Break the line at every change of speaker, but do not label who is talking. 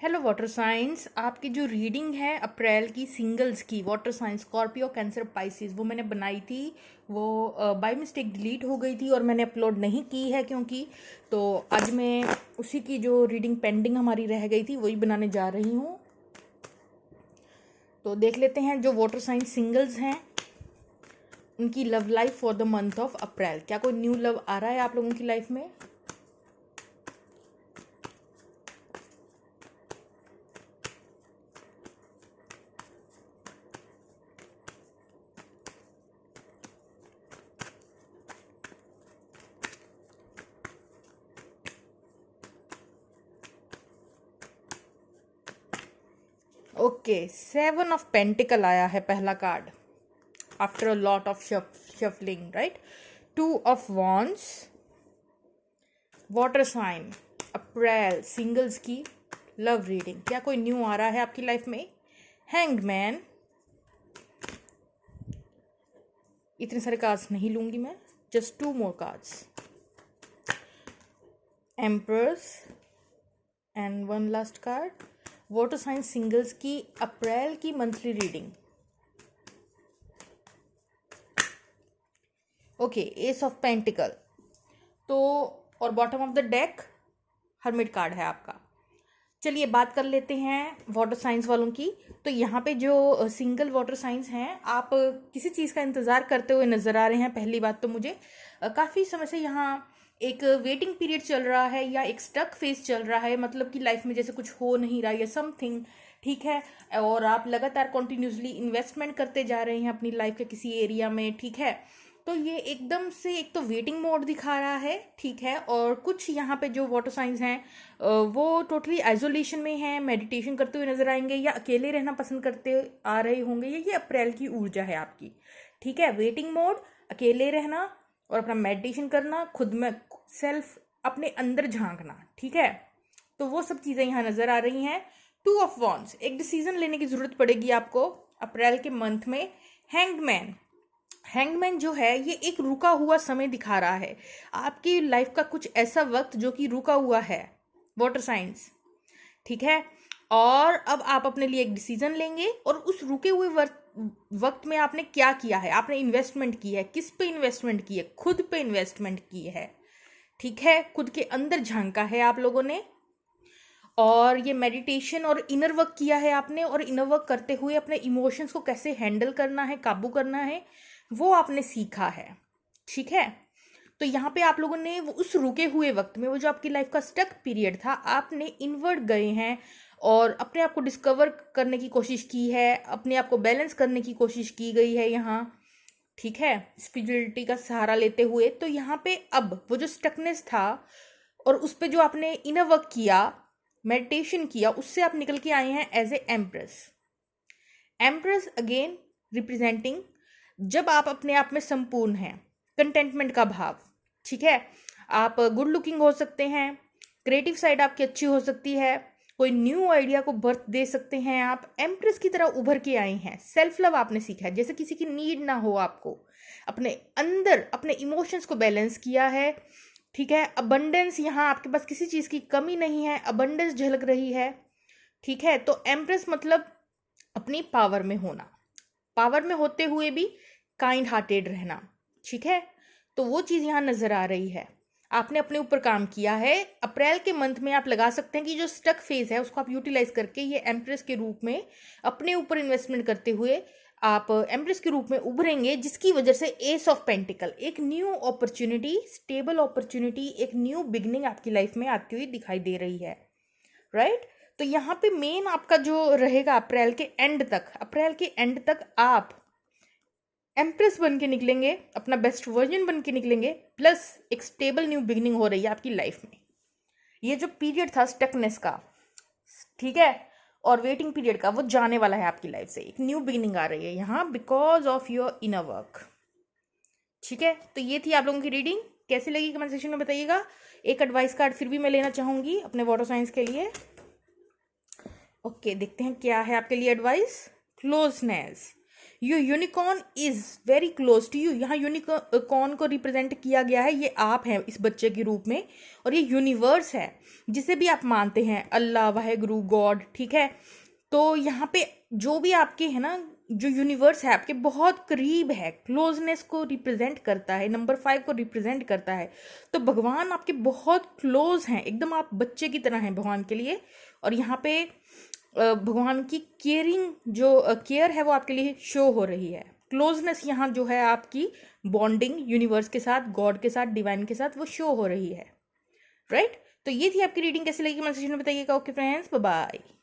Hello water science, आपकी जो reading है अप्रैल की सिंगल्स की water science Scorpio cancer Pisces वो मैंने बनाई थी। वो बाय मिस्टेक डिलीट हो गई थी और मैंने अपलोड नहीं की है क्योंकि तो आज मैं उसी की जो रीडिंग पेंडिंग हमारी रह गई थी वही बनाने जा रही हूँ। तो देख लेते हैं जो वाटर साइंस सिंगल्स हैं उनकी love life for the month of April. क्या कोई न्यू लव आ रहा है आप लोगों की लाइफ में? ओके, 7 ऑफ पेंटिकल आया है पहला card after a lot of shuffling, right. 2 of wands, water sign, April singles की लव रीडिंग। क्या कोई न्यू आ रहा है आपकी लाइफ में? Hanged man. इतने सारे कार्ड्स नहीं लूंगी मैं, just 2 more cards. Empress and 1 last card. Water sign singles की अप्रैल की monthly reading. Okay, ace of pentacle. तो और bottom of the deck hermit card है आपका। चलिए बात कर लेते हैं वाटर साइंस वालों की। तो यहाँ पे जो सिंगल वाटर साइंस हैं, आप किसी चीज़ का इंतज़ार करते हुए नज़र आ रहे हैं। पहली बात तो मुझे काफ़ी समय से यहाँ एक वेटिंग पीरियड चल रहा है या एक स्टक फेज चल रहा है, मतलब कि लाइफ में जैसे कुछ हो नहीं रहा या समथिंग, ठीक है। और आप लगातार कॉन्टिन्यूसली इन्वेस्टमेंट करते जा रहे हैं अपनी लाइफ के किसी एरिया में, ठीक है। तो ये एकदम से एक तो वेटिंग मोड दिखा रहा है, ठीक है। और कुछ यहाँ पे जो वाटर साइंस हैं वो टोटली आइसोलेशन में हैं, मेडिटेशन करते हुए नजर आएंगे या अकेले रहना पसंद करते आ रहे होंगे। ये अप्रैल की ऊर्जा है आपकी, ठीक है। वेटिंग मोड, अकेले रहना और अपना मेडिटेशन करना, खुद में सेल्फ अपने अंदर झांकना, ठीक है। तो वो सब चीज़ें यहाँ नजर आ रही हैं। 2 ऑफ वॉन्ड्स, एक डिसीजन लेने की जरूरत पड़ेगी आपको अप्रैल के मंथ में। हैंग्डमैन, हैंगमैन जो है ये एक रुका हुआ समय दिखा रहा है। आपकी लाइफ का कुछ ऐसा वक्त जो कि रुका हुआ है, वाटर साइंस, ठीक है। और अब आप अपने लिए एक डिसीजन लेंगे और उस रुके हुए वक्त में आपने क्या किया है? आपने इन्वेस्टमेंट की है। किस पे इन्वेस्टमेंट की है? खुद पे इन्वेस्टमेंट की है, ठीक है। खुद के अंदर झांका है आप लोगों ने और ये मेडिटेशन और इनर वर्क किया है आपने। और इनर वर्क करते हुए अपने इमोशंस को कैसे हैंडल करना है, काबू करना है, वो आपने सीखा है, ठीक है। तो यहाँ पे आप लोगों ने उस रुके हुए वक्त में, वो जो आपकी लाइफ का स्टक पीरियड था, आपने इनवर्ड गए हैं और अपने आप को डिस्कवर करने की कोशिश की है, अपने आप को बैलेंस करने की कोशिश की गई है यहाँ, ठीक है, स्पिरिचुअलिटी का सहारा लेते हुए। तो यहाँ पे अब वो जो स्टकनेस था और उस पर जो आपने इनर वर्क किया, मेडिटेशन किया, उससे आप निकल के आए हैं as a empress. Empress again representing जब आप अपने आप में संपूर्ण हैं, कंटेंटमेंट का भाव, ठीक है। आप गुड लुकिंग हो सकते हैं, क्रिएटिव साइड आपकी अच्छी हो सकती है, कोई न्यू आइडिया को बर्थ दे सकते हैं, आप एम्प्रेस की तरह उभर के आए हैं। सेल्फ लव आपने सीखा है, जैसे किसी की नीड ना हो, आपको अपने अंदर अपने इमोशंस को बैलेंस किया है, ठीक है। अबंडेंस, यहाँ आपके पास किसी चीज़ की कमी नहीं है, अबंडेंस झलक रही है, ठीक है। तो एम्प्रेस मतलब अपनी पावर में होना, पावर में होते हुए भी काइंड हार्टेड रहना, ठीक है। तो वो चीज़ यहाँ नज़र आ रही है। आपने अपने ऊपर काम किया है। अप्रैल के मंथ में आप लगा सकते हैं कि जो स्टक फेज है उसको आप यूटिलाइज करके ये एम्प्रेस के रूप में अपने ऊपर इन्वेस्टमेंट करते हुए आप एम्प्रेस के रूप में उभरेंगे, जिसकी वजह से एस ऑफ पेंटिकल, एक न्यू अपॉर्चुनिटी, स्टेबल अपॉर्चुनिटी, एक न्यू बिगनिंग आपकी लाइफ में आती हुई दिखाई दे रही है, राइट। तो यहाँ पे मेन आपका जो रहेगा अप्रैल के एंड तक, अप्रैल के एंड तक आप एम्प्रेस बन के निकलेंगे, अपना बेस्ट वर्जन बन के निकलेंगे, प्लस एक स्टेबल न्यू बिगनिंग हो रही है आपकी लाइफ में। ये जो पीरियड था स्टकनेस का, ठीक है, और वेटिंग पीरियड का, वो जाने वाला है आपकी लाइफ से। एक न्यू बिगनिंग आ रही है यहाँ because of your inner work, ठीक है। तो ये थी आप लोगों की रीडिंग। कैसी लगी कमेंट सेक्शन में बताइएगा। एक एडवाइस कार्ड फिर भी मैं लेना चाहूँगी अपने वाटर साइंस के लिए। ओके, देखते हैं क्या है आपके लिए advice. Closeness, your unicorn is very close to you. यहाँ यूनिकॉर्न को रिप्रेजेंट किया गया है, ये आप हैं इस बच्चे के रूप में, और ये यूनिवर्स है जिसे भी आप मानते हैं, अल्लाह, वाहेगुरु, गॉड, ठीक है। तो यहाँ पे जो भी आपके है ना, जो यूनिवर्स है आपके बहुत करीब है, क्लोजनेस को रिप्रेजेंट करता है, नंबर 5 को रिप्रेजेंट करता है। तो भगवान आपके बहुत क्लोज हैं, एकदम आप बच्चे की तरह हैं भगवान के लिए। और यहाँ पे भगवान की केयरिंग जो केयर है वो आपके लिए शो हो रही है। क्लोजनेस यहाँ जो है आपकी बॉन्डिंग यूनिवर्स के साथ, गॉड के साथ, डिवाइन के साथ, वो शो हो रही है, राइट। तो ये थी आपकी रीडिंग, कैसी लगी कमेंट सेक्शन में बताइएगा। Okay friends, bye bye.